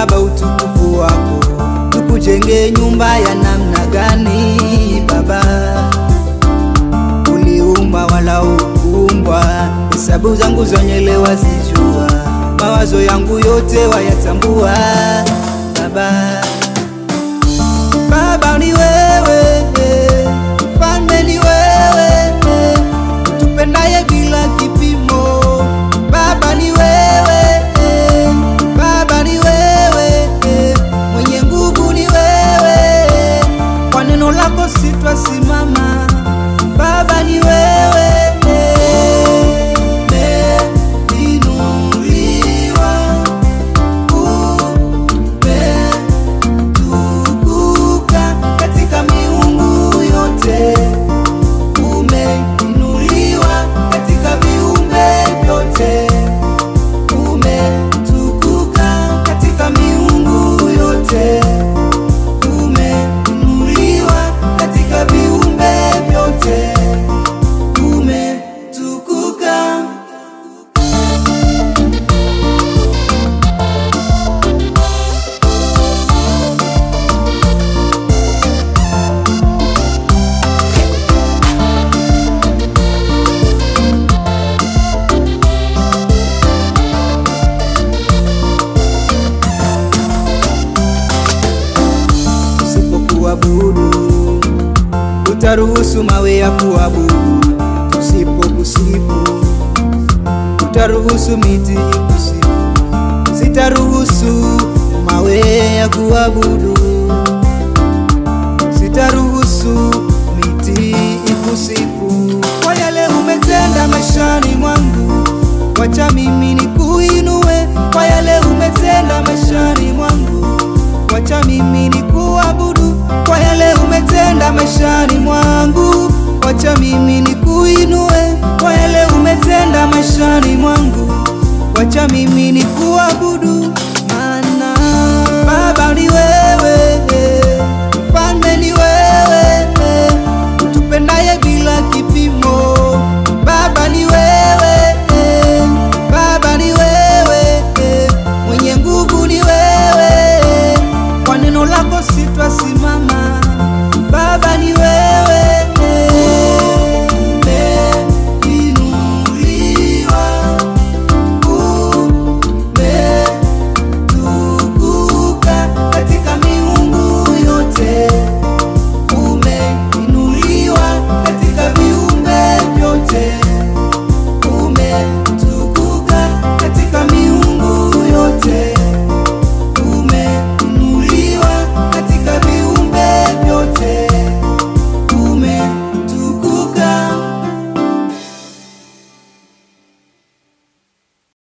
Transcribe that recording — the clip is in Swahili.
Baba utukufu wako, tukujenge nyumba ya namna gani Baba? Uliumba wala ukuumbwa, hesabu zangu zanyelewa zijua, mawazo yangu yote wayatambua Baba. Baba ni wewe, mfalme ni wewe, tupendaye bila kipimo. Baba ni wewe, Baba ni wewe, mwenye nguvu ni wewe, kwa neno lako sitwasimama. Baba ni wewe, utaruhusu mawe ya kuabudu, tusipokusifu utaruhusu miti ikusifu. Sitaruhusu mawe ya kuabudu, sitaruhusu miti ikusifu. Kwa yale umetenda maishani mwangu, wacha mimi nikuinue. Kwa yale umetenda maishani mwangu, wacha mimi nikuabudu. Kwa yale umetenda maishani mwangu, wacha mimi nikuinue. Kwa yale umetenda maishani mwangu, wacha mimi nikuabudu. Maana Baba ni wewe, mfalme ni wewe, utupendaye bila kipimo. Baba ni wewe, Baba ni wewe, mwenye nguvu ni wewe, kwa neno lako sitwasimama.